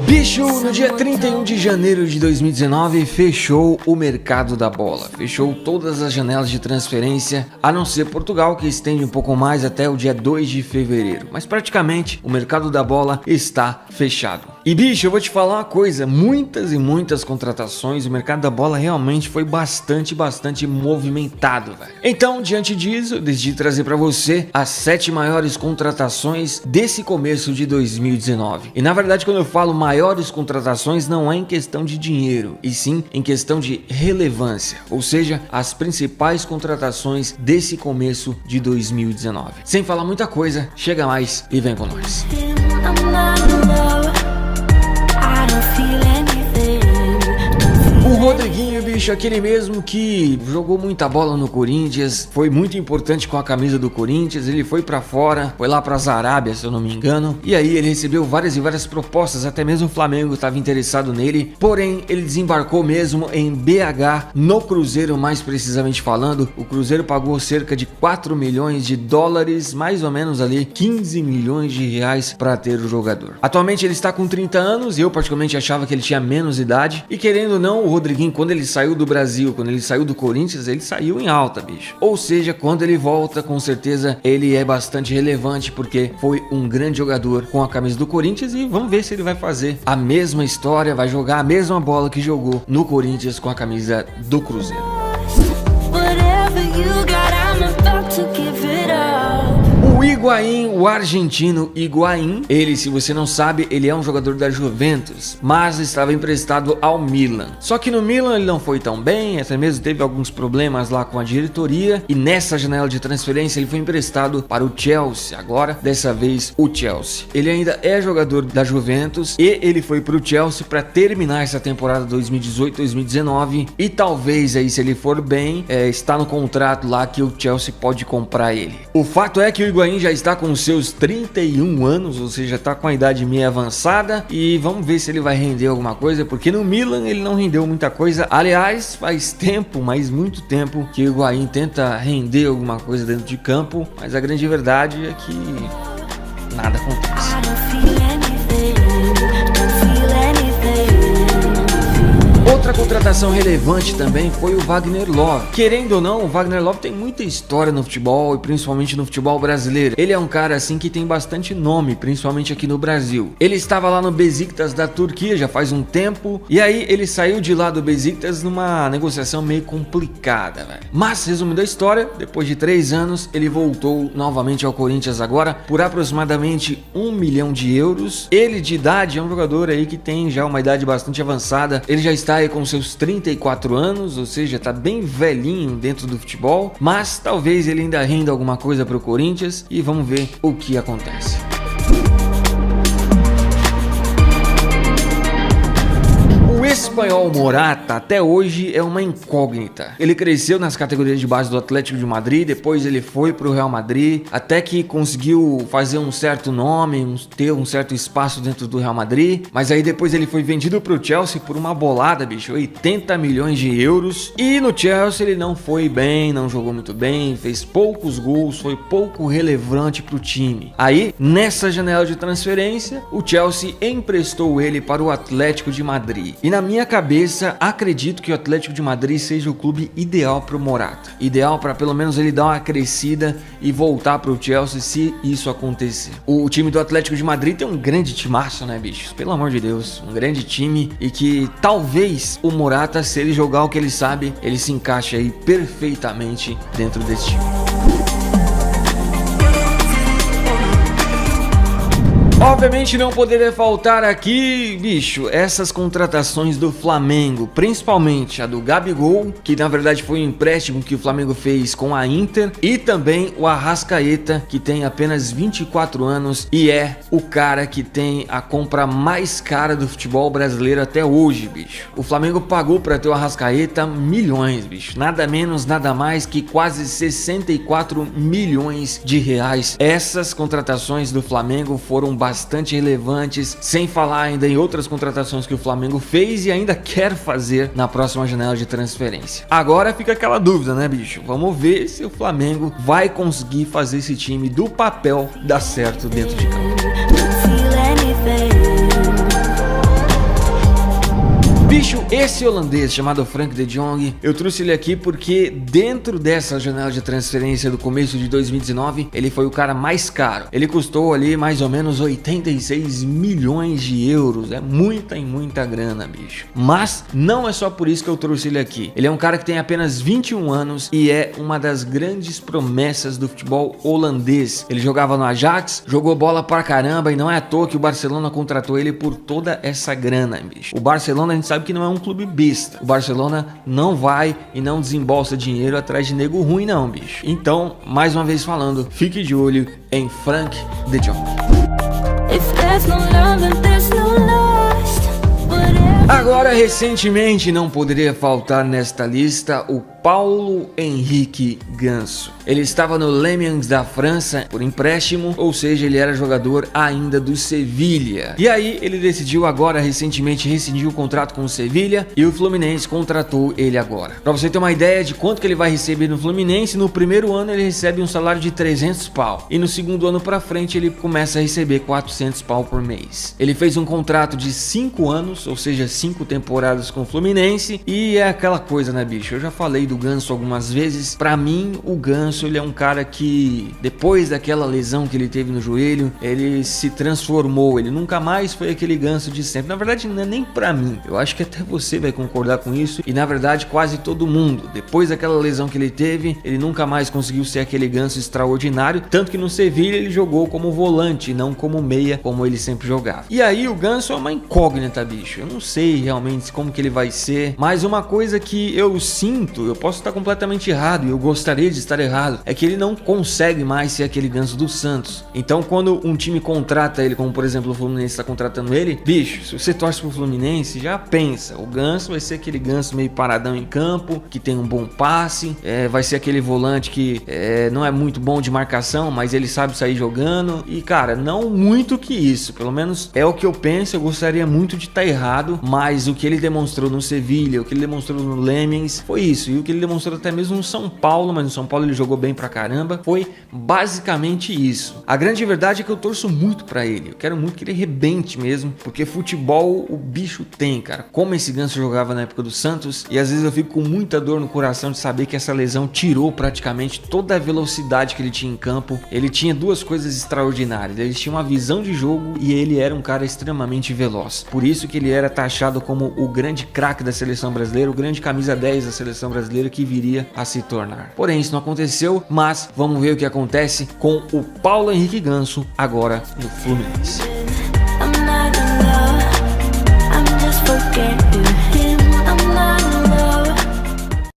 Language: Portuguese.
Bicho, no dia 31 de janeiro de 2019, fechou o mercado da bola. Fechou todas as janelas de transferência, a não ser Portugal, que estende um pouco mais até o dia 2 de fevereiro. Mas praticamente o mercado da bola está fechado. E bicho, eu vou te falar uma coisa, muitas e muitas contratações, o mercado da bola realmente foi bastante movimentado, velho. Então, diante disso, eu decidi trazer para você as 7 maiores contratações desse começo de 2019. E na verdade, quando eu falo maiores contratações, não é em questão de dinheiro, e sim em questão de relevância, ou seja, as principais contratações desse começo de 2019. Sem falar muita coisa, chega mais e vem com nós. O Rodriguinho, bicho, aquele mesmo que jogou muita bola no Corinthians, foi muito importante com a camisa do Corinthians, ele foi pra fora, foi lá pras Arábia, se eu não me engano, e aí ele recebeu várias propostas, até mesmo o Flamengo estava interessado nele, porém ele desembarcou mesmo em BH, no Cruzeiro mais precisamente falando. O Cruzeiro pagou cerca de 4 milhões de dólares, mais ou menos ali 15 milhões de reais para ter o jogador. Atualmente ele está com 30 anos, e eu particularmente achava que ele tinha menos idade, e querendo ou não, o Rodriguinho, quando ele saiu do Brasil, quando ele saiu do Corinthians, ele saiu em alta, bicho. Ou seja, quando ele volta, com certeza ele é bastante relevante, porque foi um grande jogador com a camisa do Corinthians, e vamos ver se ele vai fazer a mesma história, vai jogar a mesma bola que jogou no Corinthians com a camisa do Cruzeiro. O Higuaín, o argentino Higuaín, ele, se você não sabe, ele é um jogador da Juventus, mas estava emprestado ao Milan. Só que no Milan ele não foi tão bem, até mesmo teve alguns problemas lá com a diretoria, e nessa janela de transferência ele foi emprestado para o Chelsea, agora dessa vez o Chelsea. Ele ainda é jogador da Juventus e ele foi para o Chelsea para terminar essa temporada 2018-2019, e talvez aí, se ele for bem, está no contrato lá que o Chelsea pode comprar ele. O fato é que o Higuaín já está com seus 31 anos, ou seja, está com a idade meio avançada, e vamos ver se ele vai render alguma coisa, porque no Milan ele não rendeu muita coisa. Aliás, faz tempo, mas muito tempo, que o Higuaín tenta render alguma coisa dentro de campo, mas a grande verdade é que nada acontece. Outra contratação relevante também foi o Wagner Love. Querendo ou não, o Wagner Love tem muita história no futebol, e principalmente no futebol brasileiro. Ele é um cara assim que tem bastante nome, principalmente aqui no Brasil. Ele estava lá no Besiktas da Turquia já faz um tempo, e aí ele saiu de lá do Besiktas numa negociação meio complicada, velho. Mas, resumindo a história, depois de 3 anos, ele voltou novamente ao Corinthians agora por aproximadamente 1 milhão de euros. Ele, de idade, é um jogador aí que tem já uma idade bastante avançada. Ele já está aí com seus 34 anos, ou seja, tá bem velhinho dentro do futebol, mas talvez ele ainda renda alguma coisa para o Corinthians, e vamos ver o que acontece. O espanhol Morata até hoje é uma incógnita. Ele cresceu nas categorias de base do Atlético de Madrid, depois ele foi para o Real Madrid, até que conseguiu fazer um certo nome, ter um certo espaço dentro do Real Madrid, mas aí depois ele foi vendido para o Chelsea por uma bolada, bicho, 80 milhões de euros, e no Chelsea ele não foi bem, não jogou muito bem, fez poucos gols, foi pouco relevante para o time. Aí, nessa janela de transferência, o Chelsea emprestou ele para o Atlético de Madrid, e na minha cabeça, acredito que o Atlético de Madrid seja o clube ideal para o Morata. Ideal para pelo menos ele dar uma crescida e voltar para o Chelsea, se isso acontecer. O time do Atlético de Madrid tem um grande timaço, né, bichos? Pelo amor de Deus, um grande time, e que talvez o Morata, se ele jogar o que ele sabe, ele se encaixe aí perfeitamente dentro desse time. Obviamente não poderia faltar aqui, bicho, essas contratações do Flamengo, principalmente a do Gabigol, que na verdade foi um empréstimo que o Flamengo fez com a Inter, e também o Arrascaeta, que tem apenas 24 anos e é o cara que tem a compra mais cara do futebol brasileiro até hoje, bicho. O Flamengo pagou para ter o Arrascaeta milhões, bicho, nada menos, nada mais que quase 64 milhões de reais. Essas contratações do Flamengo foram bastante relevantes, sem falar ainda em outras contratações que o Flamengo fez e ainda quer fazer na próxima janela de transferência. Agora fica aquela dúvida, né, bicho? Vamos ver se o Flamengo vai conseguir fazer esse time do papel dar certo dentro de campo. Bicho, esse holandês chamado Frank de Jong, eu trouxe ele aqui porque dentro dessa janela de transferência do começo de 2019, ele foi o cara mais caro. Ele custou ali mais ou menos 86 milhões de euros. É muita e muita grana, bicho. Mas não é só por isso que eu trouxe ele aqui. Ele é um cara que tem apenas 21 anos e é uma das grandes promessas do futebol holandês. Ele jogava no Ajax, jogou bola pra caramba e não é à toa que o Barcelona contratou ele por toda essa grana, bicho. O Barcelona, a gente sabe que não é um clube besta. O Barcelona não vai e não desembolsa dinheiro atrás de nego ruim não, bicho. Então, mais uma vez falando, fique de olho em Frank de Jong. Agora, recentemente, não poderia faltar nesta lista o Paulo Henrique Ganso. Ele estava no Lens da França por empréstimo, ou seja, ele era jogador ainda do Sevilha. E aí ele decidiu agora recentemente rescindir o contrato com o Sevilha e o Fluminense contratou ele agora. Para você ter uma ideia de quanto que ele vai receber no Fluminense, no primeiro ano ele recebe um salário de 300 pau e no segundo ano para frente ele começa a receber 400 pau por mês. Ele fez um contrato de 5 anos, ou seja, 5 temporadas com o Fluminense e é aquela coisa, né, bicho? Eu já falei do Ganso algumas vezes. Para mim, o Ganso, ele é um cara que depois daquela lesão que ele teve no joelho, ele se transformou, ele nunca mais foi aquele Ganso de sempre. Na verdade, não é nem para mim, eu acho que até você vai concordar com isso e na verdade quase todo mundo. Depois daquela lesão que ele teve, ele nunca mais conseguiu ser aquele Ganso extraordinário, tanto que no Sevilha ele jogou como volante, não como meia, como ele sempre jogava. E aí o Ganso é uma incógnita, bicho. Eu não sei realmente como que ele vai ser, mas uma coisa que eu sinto, eu posso estar completamente errado e eu gostaria de estar errado, é que ele não consegue mais ser aquele Ganso do Santos. Então quando um time contrata ele, como por exemplo o Fluminense está contratando ele, bicho, se você torce pro Fluminense, já pensa, o Ganso vai ser aquele Ganso meio paradão em campo, que tem um bom passe, vai ser aquele volante que não é muito bom de marcação, mas ele sabe sair jogando e cara, não muito que isso, pelo menos é o que eu penso. Eu gostaria muito de estar errado, mas o que ele demonstrou no Sevilha, o que ele demonstrou no Lens foi isso, e o que ele demonstrou até mesmo no São Paulo, mas no São Paulo ele jogou bem pra caramba, foi basicamente isso. A grande verdade é que eu torço muito pra ele, eu quero muito que ele arrebente mesmo, porque futebol o bicho tem, cara. Como esse Ganso jogava na época do Santos, e às vezes eu fico com muita dor no coração de saber que essa lesão tirou praticamente toda a velocidade que ele tinha em campo. Ele tinha duas coisas extraordinárias, ele tinha uma visão de jogo e ele era um cara extremamente veloz, por isso que ele era taxado como o grande craque da seleção brasileira, o grande camisa 10 da seleção brasileira que viria a se tornar. Porém, isso não aconteceu, mas vamos ver o que acontece com o Paulo Henrique Ganso agora no Fluminense.